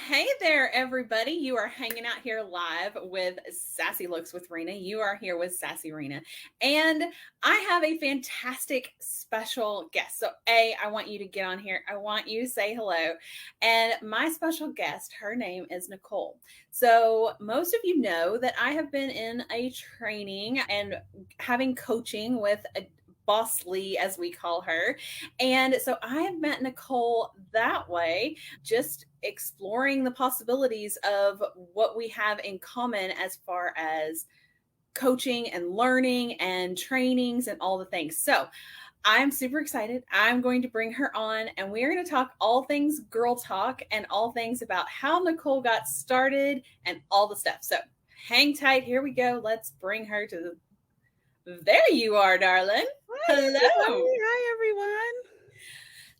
Hey there, everybody. You are hanging out here live with Sassy Looks with Rena. You are here with Sassy Rena. And I have a fantastic special guest. So, I want you to get on here. I want you to say hello. And my special guest, her name is Nicole. So, most of you know that I have been in a training and having coaching with a Boss Lee, as we call her. And so I have met Nicole that way, just exploring the possibilities of what we have in common as far as coaching and learning and trainings and all the things. So I'm super excited. I'm going to bring her on and we're going to talk all things girl talk and all things about how Nicole got started and all the stuff. So hang tight. Here we go. Let's bring her to the. There you are, darling. Hello. Hi, everyone.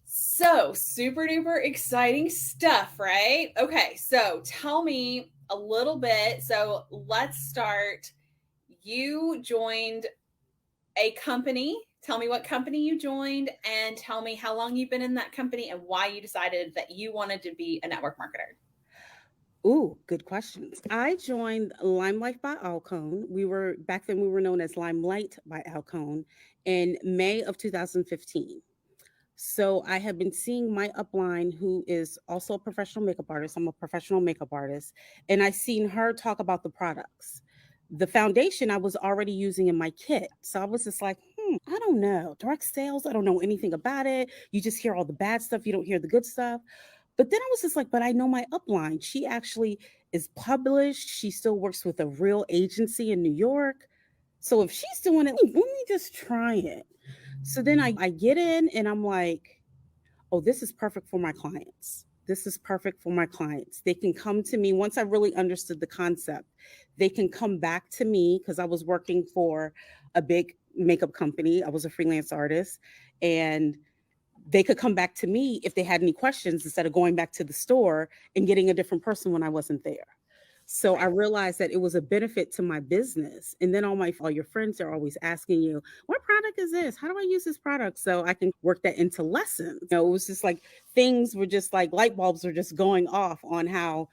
So, super duper exciting stuff, right? Okay, so tell me a little bit. So, let's start. You joined a company. Tell me what company you joined and tell me how long you've been in that company and why you decided that you wanted to be a network marketer. Ooh, good questions. I joined Limelife by Alcone. Back then we were known as Limelight by Alcone in May of 2015. So I have been seeing my upline, who is also a professional makeup artist. I'm a professional makeup artist, and I seen her talk about the products. The foundation I was already using in my kit. So I was just like, I don't know. Direct sales, I don't know anything about it. You just hear all the bad stuff, you don't hear the good stuff. But then I was just like, but I know my upline. She actually is published. She still works with a real agency in New York. So if she's doing it, let me just try it. So then I get in and I'm like, oh, this is perfect for my clients. This is perfect for my clients. They can come to me once I really understood the concept. They can come back to me because I was working for a big makeup company. I was a freelance artist, and they could come back to me if they had any questions instead of going back to the store and getting a different person when I wasn't there. So I Right. realized that it was a benefit to my business. And then all your friends are always asking you, what product is this? How do I use this product? So I can work that into lessons. It was just like things were just like light bulbs were just going off on how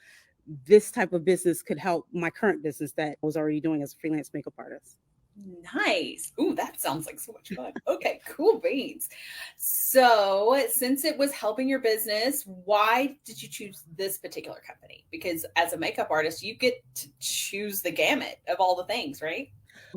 this type of business could help my current business that I was already doing as a freelance makeup artist. Nice. Ooh, that sounds like so much fun. Okay, cool beans. So, since it was helping your business, why did you choose this particular company? Because as a makeup artist, you get to choose the gamut of all the things, right?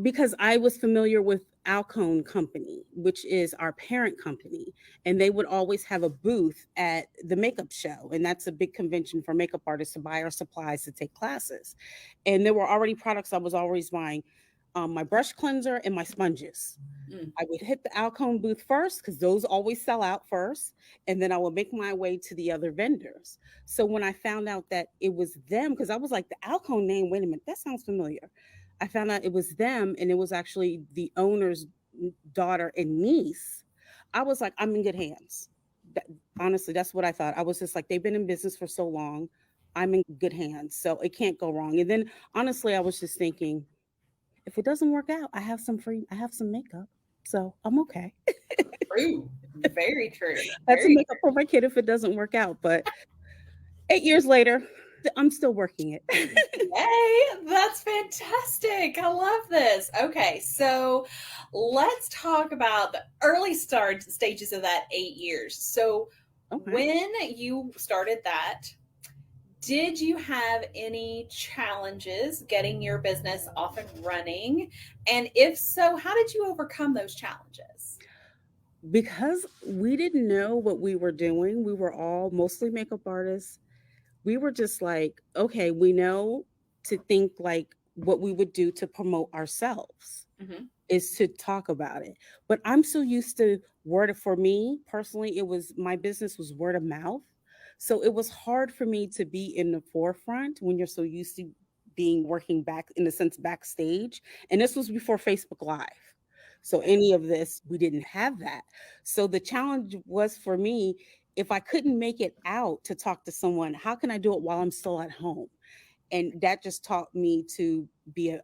Because I was familiar with Alcone Company, which is our parent company, and they would always have a booth at the makeup show, and that's a big convention for makeup artists to buy our supplies to take classes. And there were already products I was always buying, my brush cleanser and my sponges. Mm, I would hit the Alcone booth first because those always sell out first, and then I would make my way to the other vendors. So when I found out that it was them, because I was like, the Alcone name, wait a minute, that sounds familiar. I found out it was them, and it was actually the owner's daughter and niece. I was like, I'm in good hands. That, honestly, that's what I thought. I was just like, they've been in business for so long. I'm in good hands, so it can't go wrong. And then honestly, I was just thinking, if it doesn't work out, I have some makeup, so I'm okay. true. Very true. That's a Very makeup for my kid if it doesn't work out. But 8 years later, I'm still working it. Yay, that's fantastic. I love this. Okay, so let's talk about the early start stages of that 8 years. So, Okay. when you started that, did you have any challenges getting your business off and running? And if so, how did you overcome those challenges? Because we didn't know what we were doing, we were all mostly makeup artists. We were just like, okay, we know to think like what we would do to promote ourselves Hmm. is to talk about it. But I'm so used to for me personally, it was my business was word of mouth. So it was hard for me to be in the forefront when you're so used to being working back in a sense backstage. And this was before Facebook Live. So Okay. any of this, we didn't have that. So the challenge was for me, if I couldn't make it out to talk to someone, how can I do it while I'm still at home? And that just taught me to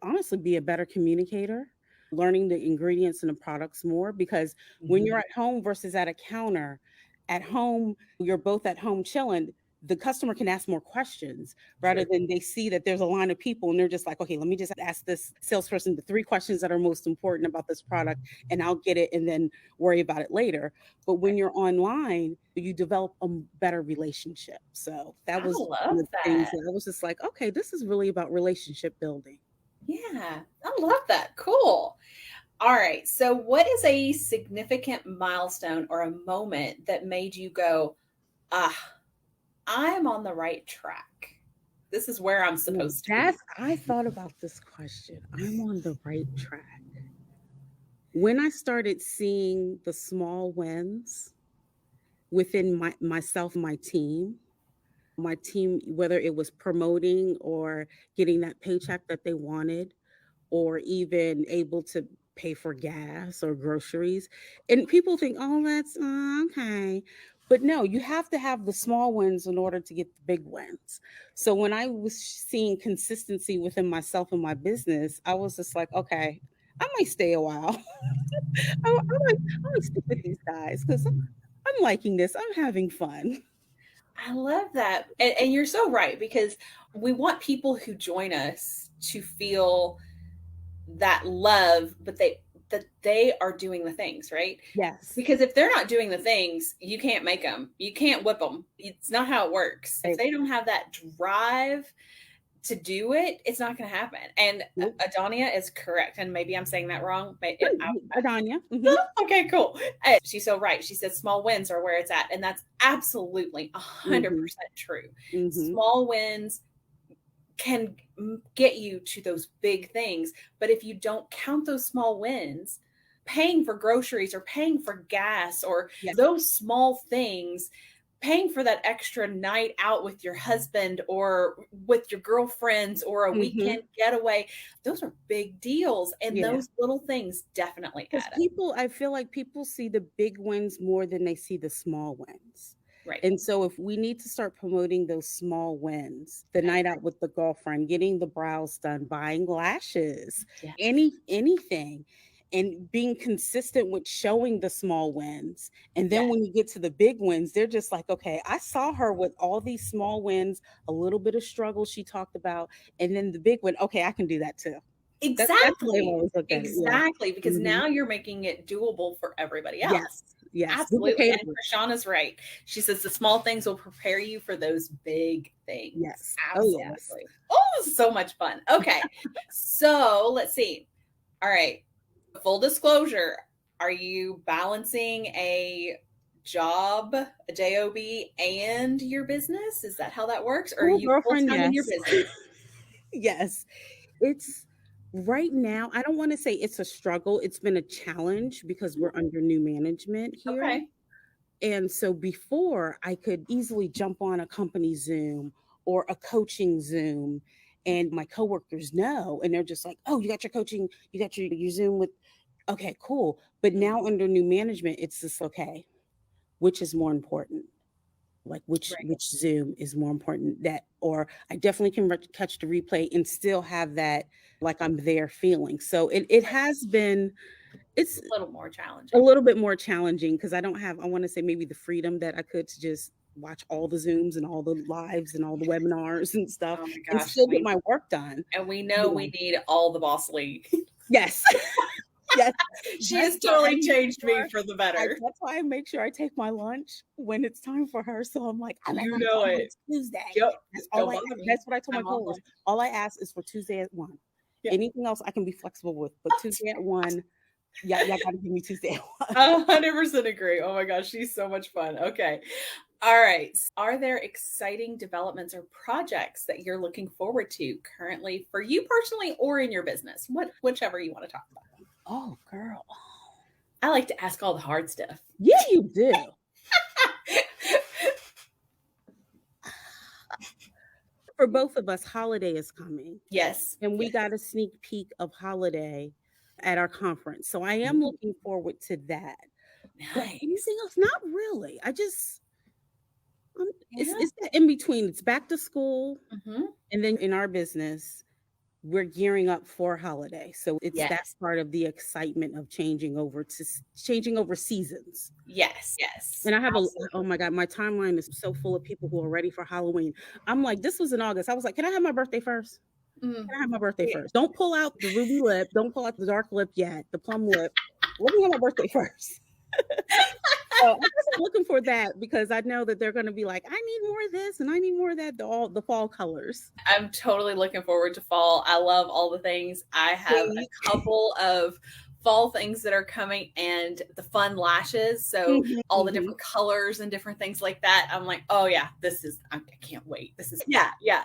honestly be a better communicator, learning the ingredients and the products more, because when you're Mhm. at home versus at a counter, at home you're both at home chilling, the customer can ask more questions rather than they see that there's a line of people and they're just like, okay, let me just ask this salesperson the 3 questions that are most important about this product and I'll get it and then worry about it later. But when Right. you're online, you develop a better relationship. So that I was one love of the things that. that I was just like, okay, this is really about relationship building. Yeah, I love that. Cool. All right. So, what is a significant milestone or a moment that made you go, ah, I'm on the right track? This is where I'm Now, supposed to be. I thought about this question. I'm on the right track. When I started seeing the small wins within myself, my team, whether it was promoting or getting that paycheck that they wanted, or even able to pay for gas or groceries. And people think, oh, that's okay. But no, you have to have the small wins in order to get the big wins. So when I was seeing consistency within myself and my business, I was just like, okay, I might stay a while. I might stick with these guys because I'm liking this. I'm having fun. I love that. And you're so right because we want people who join us to feel that love, but they are doing the things, right? Yes. Because if they're not doing the things, you can't make them. You can't whip them. It's not how it works. If Right. they don't have that drive to do it, it's not going to happen. And Nope. Adonia is correct. And maybe I'm saying that wrong, but Adanya. Hmm. okay, cool. She's so right. She says small wins are where it's at. And that's absolutely 100% Hmm. true. Hmm. Small wins can get you to those big things. But if you don't count those small wins, paying for groceries or paying for gas or Yes. those small things, paying for that extra night out with your husband or with your girlfriends or a Hmm. weekend getaway, those are big deals. And Yeah. those little things definitely Because add up. people, I feel like people see the big wins more than they see the small wins. Right. And so if we need to start promoting those small wins, the I night agree. out with the girlfriend, getting the brows done, buying lashes, Yeah. anything, and being consistent with showing the small wins. And Yeah. then when you get to the big wins, they're just like, okay, I saw her with all these small wins, a little bit of struggle she talked about, and then the big win. Okay, I can do that too. That's the way I've Exactly. always looked at it. Yeah. Exactly. Because Hmm. now you're making it doable for everybody else. Yes, yes, Absolutely. And duplicatable. Krishana's right. She says the small things will prepare you for those big things. Yes. Oh, yes. Absolutely. Oh, this is so much fun. Okay. So let's see. All right. Full disclosure. Are you balancing a job, a job, and your business? Is that how that works? Or are Cool you full girlfriend, time in your yes. business? Yes. It's right now, I don't wanna say it's a struggle, it's been a challenge because we're under new management here. Okay. And so before, I could easily jump on a company Zoom or a coaching Zoom, and my coworkers know, and they're just like, "Oh, you got your coaching, you got your Zoom with." Okay, cool. But Mm, now under new management, it's just, okay, which is more important? Like right. which Zoom is more important, that, or I definitely can catch the replay and still have that like I'm there feeling. So it Right. has been, it's A little more a challenging. little bit more challenging because I don't have, I want to say, maybe the freedom that I could to just watch all the Zooms and all the lives and all the webinars and stuff Oh my and gosh. still get my work done. And we You know we know. need all the boss league. Yes. Yes. She That's has why I totally make changed me sure for the better. that's why I make sure I take my lunch when it's time for her. So I'm like, I'm at You lunch know on it. Tuesday. Yep. That's all Don't I bother me. that's what I told my I'm on coworkers. lunch. All I ask is for Tuesday at 1. Yeah. Anything else I can be flexible with, but Tuesday at 1, yeah, y'all gotta give me Tuesday at 1. 100% agree. Oh my gosh, she's so much fun. Okay. All right. Are there exciting developments or projects that you're looking forward to currently for you personally or in your business? Whichever you want to talk about. Oh, girl. I like to ask all the hard stuff. Yeah, you do. For both of us, holiday is coming, Yes. and we Yes. got a sneak peek of holiday at our conference. So I am Ooh, looking forward to that. But nice. anything else? Not really. Yeah. It's that in between. It's back to school, Hmm. and then in our business, we're gearing up for holiday. So it's that Yes. part of the excitement of changing over seasons. Yes. Yes. And I have oh Absolutely. my God, my timeline is so full of people who are ready for Halloween. I'm like, this was in August. I was like, can I have my birthday first? Mm. Can I have my birthday Yeah. first? Don't pull out the ruby lip. Don't pull out the dark lip yet, the plum lip. Let me have my birthday first. So I guess I'm looking for that because I know that they're going to be like, I need more of this and I need more of that, all the fall colors. I'm totally looking forward to fall. I love all the things. I have See? a couple of fall things that are coming and the fun lashes. So Mhm, all the mhm. different colors and different things like that. I'm like, oh yeah, I can't wait. This is, Yeah. yeah.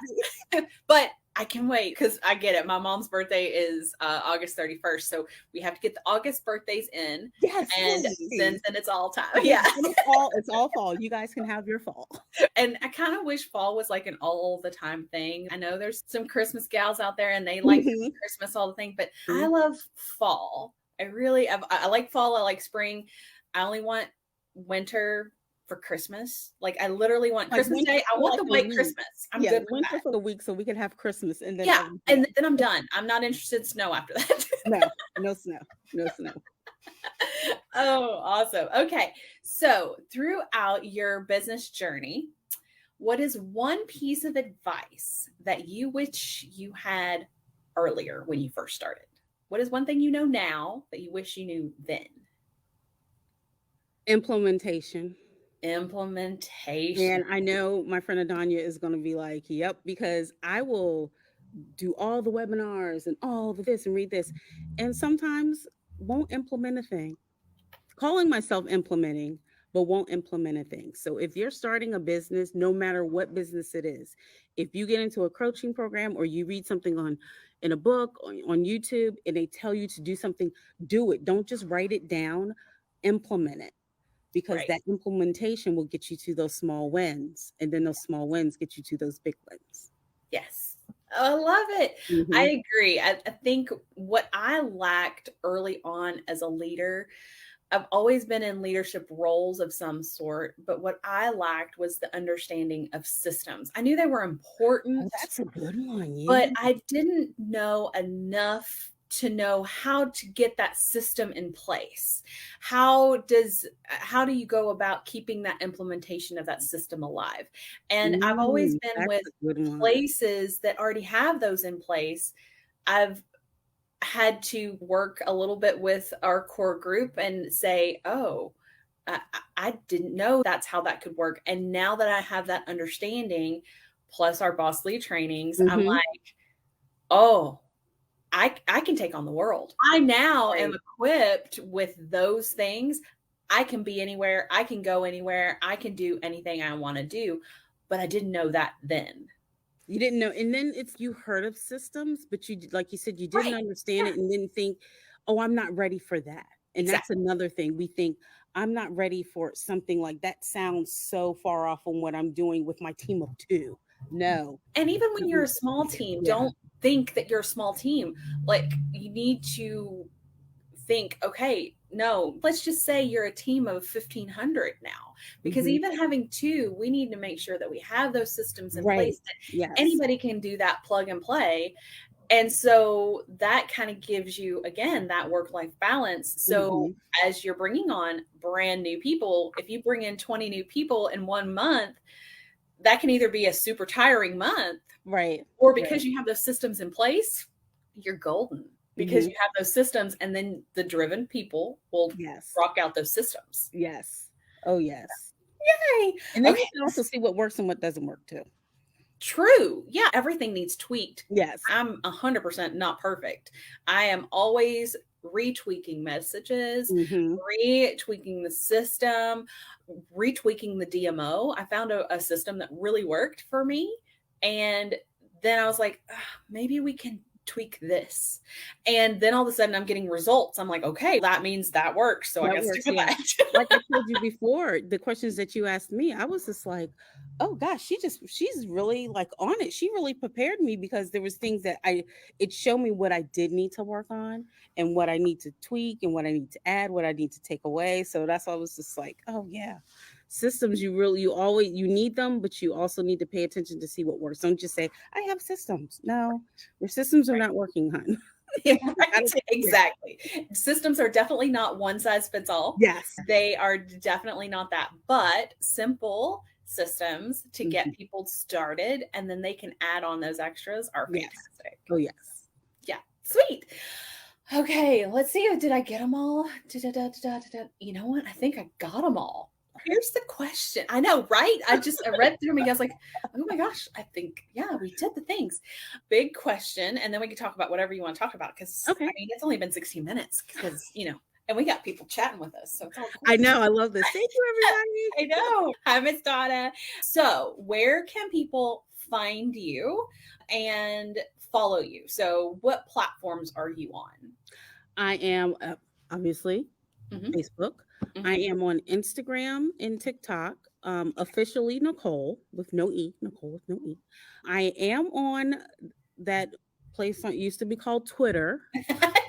But I can wait because I get it. My mom's birthday is August 31st. So we have to get the August birthdays in Yes, and please. then it's all time. Then Yeah. it's all fall. You guys can have your fall. And I kind of wish fall was like an all the time thing. I know there's some Christmas gals out there and they like Mhm. Christmas all the thing, but I love fall. I like fall. I like spring. I only want winter for Christmas. Like I literally want Like Christmas winter Day. I for want like the a white week. Christmas. I'm Yeah, good with winter that. for a week so we can have Christmas and then Yeah. everything And else. then I'm done. I'm not interested in snow after that. No, no snow. No snow. Oh, awesome. Okay. So throughout your business journey, what is one piece of advice that you wish you had earlier when you first started? What is one thing you know now that you wish you knew then? Implementation. Implementation. And I know my friend Adanya is going to be like, yep, because I will do all the webinars and all of this and read this. And sometimes won't implement a thing. Calling myself implementing, but won't implement a thing. So if you're starting a business, no matter what business it is, if you get into a coaching program or you read something on in a book on YouTube and they tell you to do something, do it. Don't just write it down, implement it because Right. that implementation will get you to those small wins and then those small wins get you to those big wins. Yes. I love it. I Mhm. agree. I think what I lacked early on as a leader, I've always been in leadership roles of some sort, but what I lacked was the understanding of systems. I knew they were Oh, important, that's a good one. but Yeah. I didn't know enough to know how to get that system in place. How do you go about keeping that implementation of that system alive? And I've always been That's with a good one. places that already have those in place. I've had to work a little bit with our core group and say, "Oh, I didn't know that's how that could work." And now that I have that understanding, plus our boss lead trainings, I'm Mhm. like, "Oh, I can take on the world. I now am Right. equipped with those things. I can be anywhere. I can go anywhere. I can do anything I want to do." But I didn't know that then. You didn't know, and then it's you heard of systems, but like you said, you didn't Right. understand Yeah. it and didn't think, "Oh, I'm not ready for that." And that's Exactly. another thing. We think, "I'm not ready for something like that sounds so far off from what I'm doing with my team of 2." No. And even when you're Mm-mm. a small team, Yeah. don't think that you're a small team. Like you need to think, okay, no, let's just say you're a team of 1,500 now. Because Mhm. even having two, we need to make sure that we have those systems in Right. place that Yes. anybody can do that plug and play. And so that kind of gives you, again, that work life balance. So Mhm. as you're bringing on brand new people, if you bring in 20 new people in 1 month, that can either be a super tiring month Right. or Right. because you have those systems in place, you're golden because Mhm. you have those systems and then the driven people will Yes. rock out those systems. Yes. Oh, yes. Yay. And then Okay. you can also see what works and what doesn't work too. True. Yeah. Everything needs tweaked. Yes. I'm 100% not perfect. I am always retweaking messages, Mhm. retweaking the system, retweaking the DMO. I found a system that really worked for me. And then I was like, "Ugh, maybe we can tweak this." And then all of a sudden I'm getting results. I'm like, okay, that means that works. So I That got to stick works, with yeah. that. Like I told you before, the questions that you asked me, I was just like, "Oh gosh, she's really like on it." She really prepared me because there was things that it showed me what I did need to work on and what I need to tweak and what I need to add, what I need to take away. So that's why I was just like, "Oh yeah." systems, you need them, but you also need to pay attention to see what works. Don't just say, I have systems. No, your systems are Right. not working, hun. Right, exactly. Systems are definitely not one size fits all. Yes. They are definitely not that, but simple systems to Mhm. get people started and then they can add on those extras are Yes. fantastic. Oh, yes. Yeah, sweet. Okay, let's see. Did I get them all? Da-da-da-da-da-da. You know what? I think I got them all. Here's the question. I know, right? I read through them and I was like, oh my gosh, I think, yeah, we did the things. Big question. And then we can talk about whatever you want to talk about. Cause I Okay. mean, it's only been 16 minutes because, and we got people chatting with us. So it's all I cool. know. I love this. Thank you, I everybody. know. Hi, Miss Donna. So, where can people find you and follow you? So, what platforms are you on? I am obviously Mhm, Facebook. I mhm. am on Instagram and TikTok, officially Nicol with no E, Nicole with no E. I am on that place that used to be called Twitter.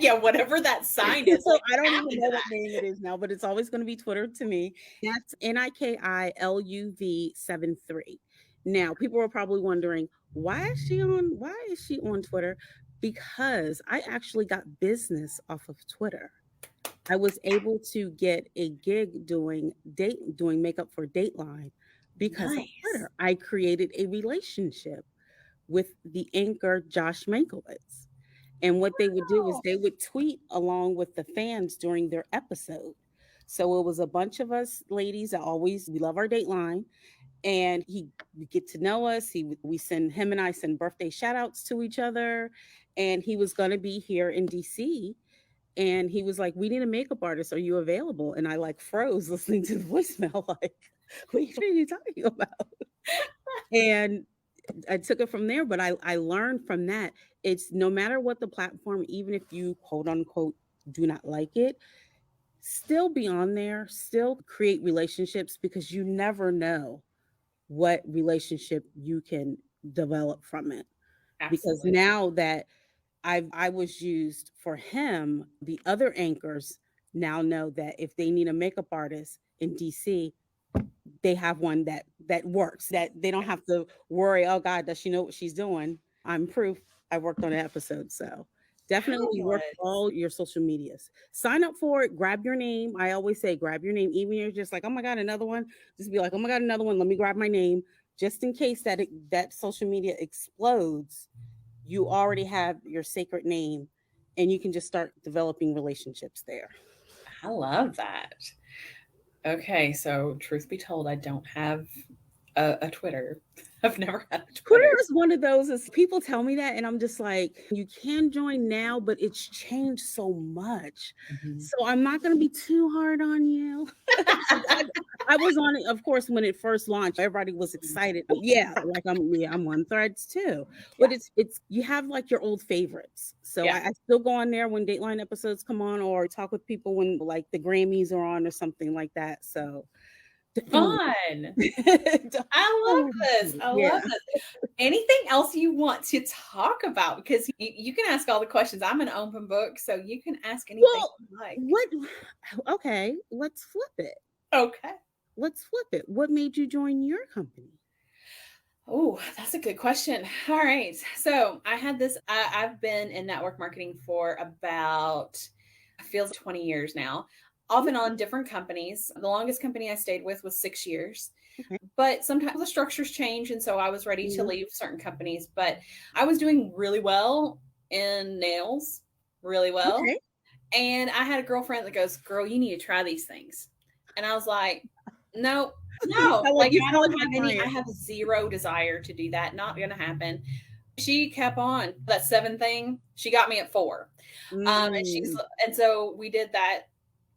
Yeah, whatever that sign is, So what I don't even happened to know what that? name it is now, but it's always going to be Twitter to me. That's NIKILUV 73. Now, people are probably wondering, why is she on Twitter? Because I actually got business off of Twitter. I was able to get a gig doing makeup for Dateline because of Nice. Twitter. I created a relationship with the anchor Josh Mankiewicz. And what they would do is Oh, they would tweet along with the fans during their episode. So it was a bunch of us ladies that always we love our Dateline, and he would get to know us. We send him and I send birthday shout outs to each other, and he was going to be here in DC, and he was like, "We need a makeup artist. Are you available?" And I like froze listening to the voicemail, like, "Wait, what are you talking about?" And I took it from there. But I learned from that. It's no matter what the platform, even if you quote unquote do not like it, still be on there, still create relationships because you never know what relationship you can develop from it. Because absolutely. now that I was used for him, the other anchors now know that if they need a makeup artist in DC, they have one that works, that they don't have to worry, oh God, does she know what she's doing? I'm proof I worked on an episode. So definitely work Fabulous. all your social medias. Sign up for it, grab your name. I always say grab your name, even if you're just like, oh my God, another one. Just be like, oh my God, another one. Let me grab my name. Just in case that social media explodes, you already have your sacred name and you can just start developing relationships there. I love that. Okay, so truth be told, I don't have a Twitter. I've never had a Twitter Twitter. is one of those as people tell me that, and I'm just like, you can join now, but it's changed so much. Mhm. So I'm not going to be too hard on you. I, I was on it, of course, when it first launched. Everybody was excited. Yeah, like I'm on Threads too. Yeah, But it's you have like your old favorites. So yeah. I still go on there when Dateline episodes come on, or talk with people when like the Grammys are on or something like that. So don't Fun. don't, I love this. I yeah. love this. Anything else you want to talk about? Because you can ask all the questions. I'm an open book, so you can ask anything Well, you like. what okay, let's flip it. Okay. Let's flip it. What made you join your company? Oh, that's a good question. All right. So I had this, I've been in network marketing for about, it feels 20 years now, off and on different companies. The longest company I stayed with was 6 years. Okay. But sometimes the structures change. And so I was ready to Mhm. leave certain companies. But I was doing really well in nails, really well. Okay. And I had a girlfriend that goes, "Girl, you need to try these things." And I was like, "No, no, like You I sound like don't my have any, I client. have zero desire to do that. Not gonna happen." She kept on that seven thing. She got me at four. And she's, Mm, and so we did that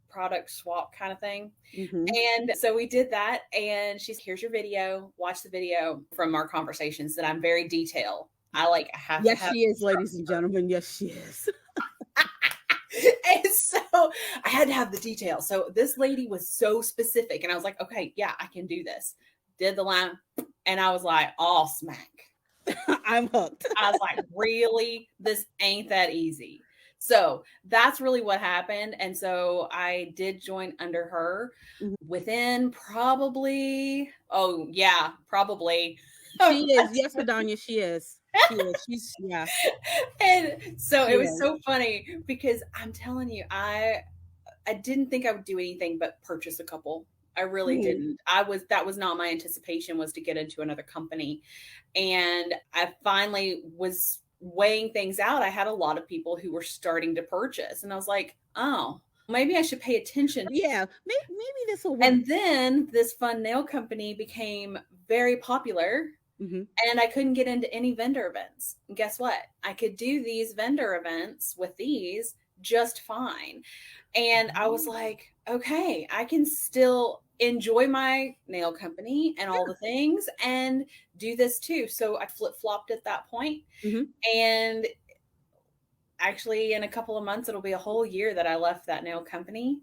product swap kind of thing. mhm. And so we did that. And she's, "Here's your video. Watch the video from our conversations that I'm very detailed. I like have to Yes, have she is, ladies and gentlemen. Yes, she is. and so I had to have the details. So this lady was so specific, and I was like, okay, yeah, I can do this. Did the line, and I was like, oh, smack. I'm hooked. I was like, really? This ain't that easy. So that's really what happened. And so I did join under her Mhm. within probably, oh, yeah, probably. She is. Yes, Adanya, she is. She is. Yeah, And so she it was is. so funny because I'm telling you, I didn't think I would do anything but purchase a couple. I really Mhm. didn't. That was not my anticipation, was to get into another company. And I finally was weighing things out. I had a lot of people who were starting to purchase, and I was like, "Oh, maybe I should pay attention." Yeah, maybe this will work. And then this fun nail company became very popular, Mhm. and I couldn't get into any vendor events. And guess what? I could do these vendor events with these just fine. And I was Oh, like, okay, I can still enjoy my nail company and all the things and do this too. So I flip flopped at that point. mhm. And actually, in a couple of months, it'll be a whole year that I left that nail company.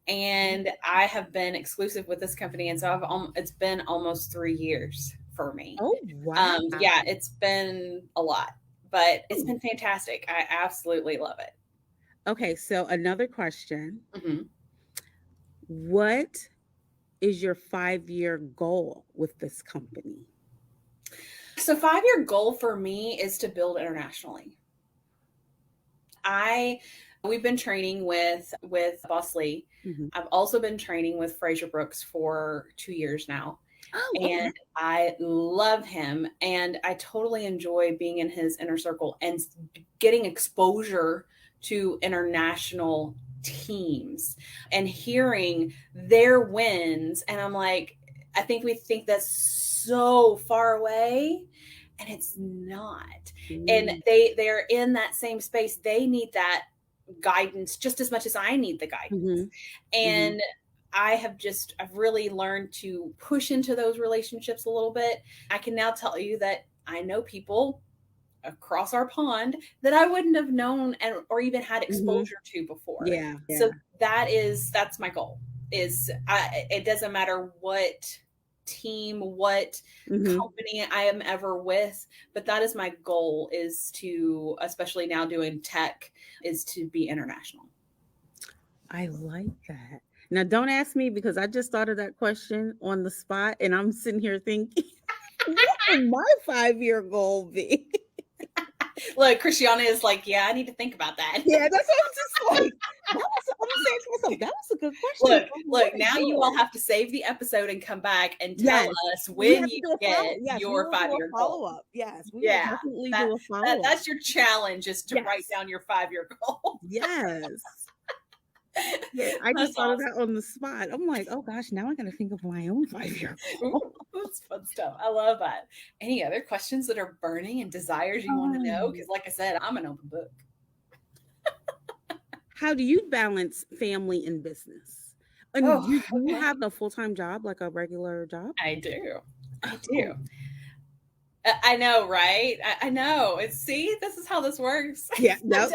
And I have been exclusive with this company. And so it's been almost 3 years for me. Oh, wow. Yeah, it's been a lot, but it's Ooh. been fantastic. I absolutely love it. Okay, so another question. Mhm. What is your 5-year goal with this company? So 5-year goal for me is to build internationally. I We've been training with Boss Lee. Mhm. I've also been training with Fraser Brooks for 2 years now. Oh, okay. And I love him, and I totally enjoy being in his inner circle and getting exposure to international teams and hearing their wins. And I'm like, I think we think that's so far away, and it's not. And Mm, they're in that same space. They need that guidance just as much as I need the guidance. mhm, mhm, And I've really learned to push into those relationships a little bit. I can now tell you that I know people across our pond that I wouldn't have known or even had mhm. exposure to before. Yeah, So yeah. that's my goal. It doesn't matter what team, what Mhm. company I am ever with, but that is my goal, is to, especially now doing tech, is to be international. I like that. Now, don't ask me because I just thought of that question on the spot, and I'm sitting here thinking, what would my 5-year goal be? Look, Christiana is like, yeah, I need to think about that. Yeah, that's what I'm just like. I'm saying to myself, that was a good question. What Look, is now you all yours? have to save the episode and come back and tell Yes, us we when have to you do a follow. get Yes, we your will do a 5-year goal. follow up. Yes, we will Yeah, definitely that, do a follow up. that's your challenge, is to write Yes, down your 5-year goal. yes. Yeah, I just That's thought of awesome. that on the spot. I'm like, oh gosh, now I got to think of my own 5-year goal. Ooh, that's fun stuff. I love that. Any other questions that are burning and desires you want to know? Um, Because, like I said, I'm an open book. how do you balance family and business? And Oh, you okay. have a full time job, like a regular job? I do. I do. Oh, I know, right? I know. It's See, this is how this works. yeah, yep.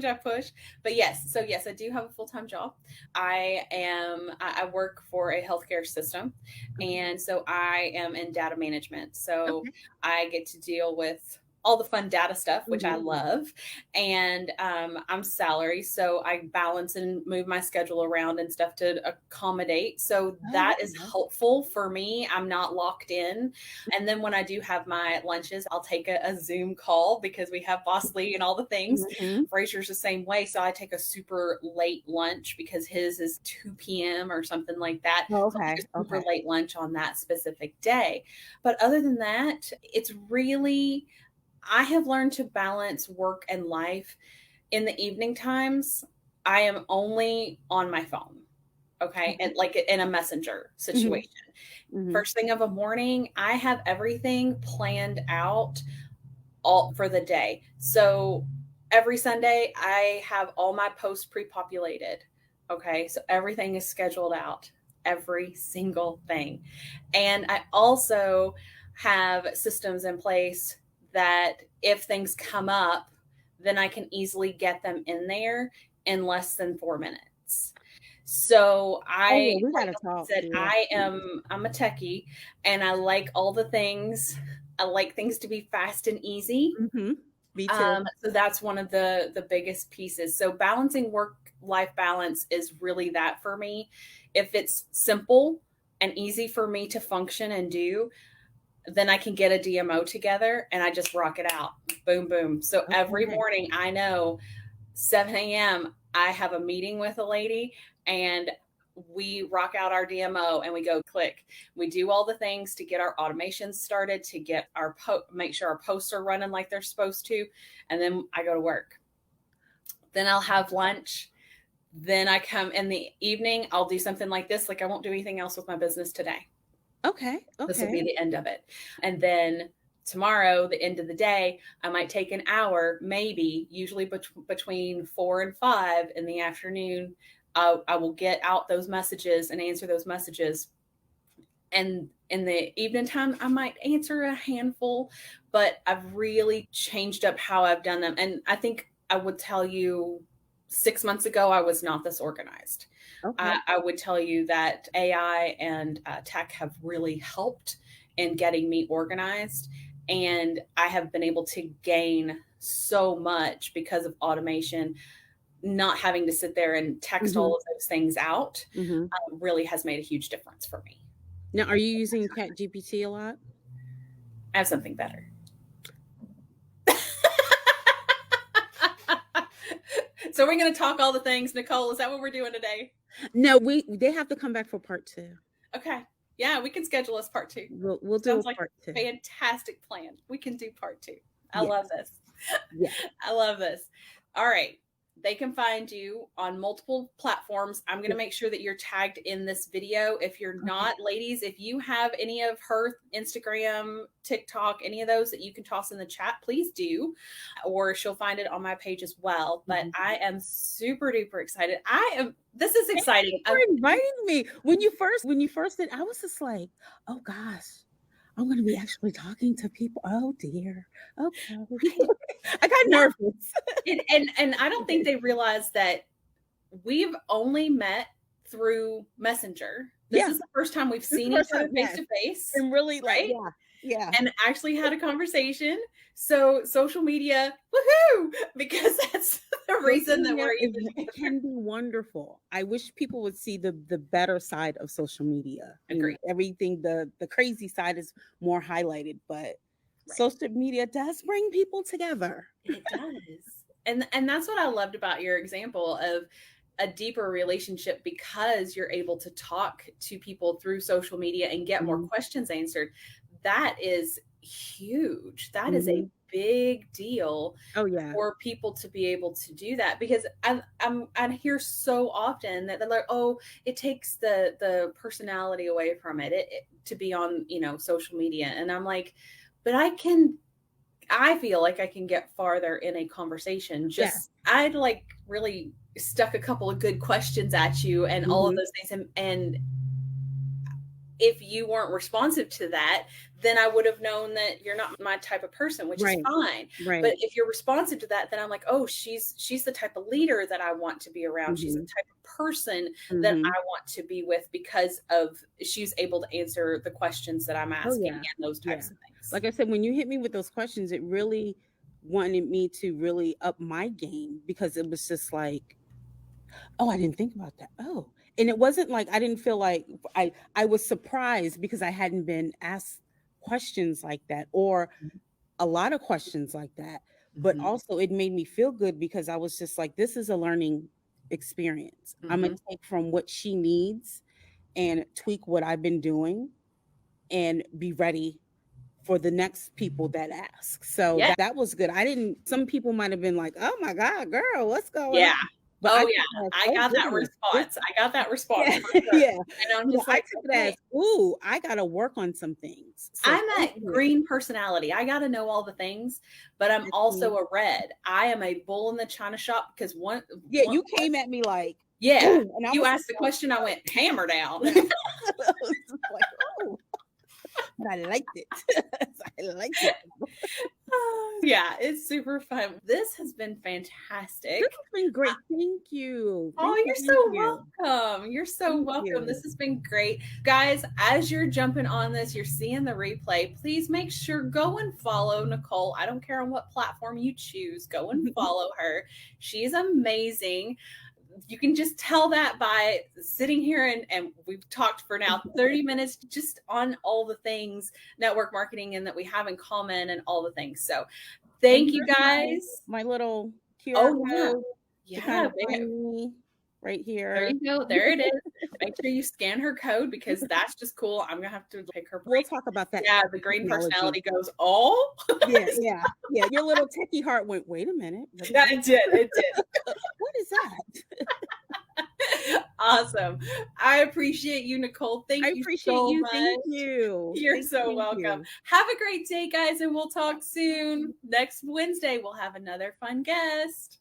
I push. But yes, so yes, I do have a full-time job. I work for a healthcare system, Okay, and so I am in data management. So okay. I get to deal with all the fun data stuff, which I Mhm. love. And I'm salary, so I balance and move my schedule around and stuff to accommodate. So Oh, that is okay. helpful for me. I'm not locked in. And then when I do have my lunches, I'll take a Zoom call because we have Boss Lee and all the things. Mhm. Fraser's the same way. So I take a super late lunch because his is 2 p.m. or something like that. Oh, So I'll take okay, a super okay. late lunch on that specific day. But other than that, it's really, I have learned to balance work and life. In the evening times, I am only on my phone. Okay. Okay. And like in a messenger Mhm, situation. mhm. First thing of a morning, I have everything planned out all for the day. So every Sunday, I have all my posts pre-populated. Okay, so everything is scheduled out, every single thing. And I also have systems in place that if things come up, then I can easily get them in there in less than 4 minutes. So Oh, yeah, we like gotta I talk. said, Yeah. I'm a techie, and I like all the things. I like things to be fast and easy. Mhm. Me too. So that's one of the biggest pieces. So balancing work-life balance is really that for me. If it's simple and easy for me to function and do, then I can get a DMO together and I just rock it out. Boom, boom. So every Okay. morning I know 7 a.m. I have a meeting with a lady and we rock out our DMO and we go click. We do all the things to get our automations started, to get our make sure our posts are running like they're supposed to, and then I go to work. Then I'll have lunch. Then I come in the evening, I'll do something like this, like I won't do anything else with my business today. Okay. This will Okay. be the end of it. And then tomorrow, the end of the day, I might take an hour, maybe, usually between 4 and 5 in the afternoon. I will get out those messages and answer those messages. And in the evening time, I might answer a handful, but I've really changed up how I've done them. And I think I would tell you 6 months ago, I was not this organized. Okay. I would tell you that AI and tech have really helped in getting me organized. And I have been able to gain so much because of automation. Not having to sit there and text all of those things out really has made a huge difference for me. Now, are you using ChatGPT a lot? I have something better. So we're going to talk all the things. Nicole, is that what we're doing today? No, they have to come back for part 2. Okay. Yeah, we can schedule us part 2. We'll do Sounds a like part 2. a fantastic plan. We can do part 2. I Yes. love this. Yeah. I love this. All right. They can find you on multiple platforms. I'm going to make sure that you're tagged in this video. If you're not, ladies, if you have any of her Instagram, TikTok, any of those that you can toss in the chat, please do. Or she'll find it on my page as well. But I am super duper excited. This is exciting. Thank you for inviting me. When you first did, I was just like, oh gosh, I'm going to be actually talking to people. Oh dear. Okay. I got nervous. And I don't think they realize that we've only met through Messenger. This is the first time we've seen each other face to face. And really, right? Yeah. And actually had a conversation. So social media, woohoo! Because that's the reason that we're even it can be wonderful. I wish people would see the better side of social media. Agree. Everything, the crazy side is more highlighted, but social media does bring people together. It does. And that's what I loved about your example of a deeper relationship, because you're able to talk to people through social media and get more questions answered. That is huge. That is a big deal. Oh yeah. For people to be able to do that, because I hear so often that they're like, oh, it takes the personality away from it to be on social media. And I'm like, but I feel like I can get farther in a conversation. I'd like really stuck a couple of good questions at you and all of those things. And if you weren't responsive to that, then I would have known that you're not my type of person, which is fine. Right. But if you're responsive to that, then I'm like, oh, she's the type of leader that I want to be around. She's the type of person that I want to be with, because of she's able to answer the questions that I'm asking and those types of things. Like I said, when you hit me with those questions, it really wanted me to really up my game, because it was just like, oh, I didn't think about that. Oh. And it wasn't like I didn't feel like I was surprised, because I hadn't been asked questions like that, or a lot of questions like that. But also it made me feel good, because I was just like, this is a learning experience. I'm going to take from what she needs and tweak what I've been doing and be ready for the next people that ask. So that was good. Some people might have been like, oh my God, girl, what's going on? But I got that response. I got that response. Yeah. And I'm just I took it as, ooh, I got to work on some things. So I'm that green personality. I got to know all the things, but I'm also a red. I am a bull in the china shop, because you came at me like, and you asked the question, I went hammer down. I was like, oh. But I liked it. I liked it. yeah, it's super fun. This has been fantastic. This has been great. Thank you. Oh, you're Thank so you. welcome. You're so Thank welcome. you. This has been great. Guys, as you're jumping on this, you're seeing the replay, please make sure go and follow Nicol. I don't care on what platform you choose. Go and follow her. She's amazing. You can just tell that by sitting here and we've talked for now 30 minutes just on all the things network marketing and that we have in common and all the things. So thank you guys. My little QR Oh yeah. code to kind of find me right here. There you go. There it is. Make sure you scan her code because that's just cool. I'm gonna have to pick her brain. We'll talk about that. Yeah, the green personality goes, oh. Yeah. Your little techie heart went, wait a minute. Yeah, it did. It did. What is that? Awesome. I appreciate you, Nicol. Thank you so much. Thank you. You're so welcome. Have a great day, guys, and we'll talk soon. Next Wednesday, we'll have another fun guest.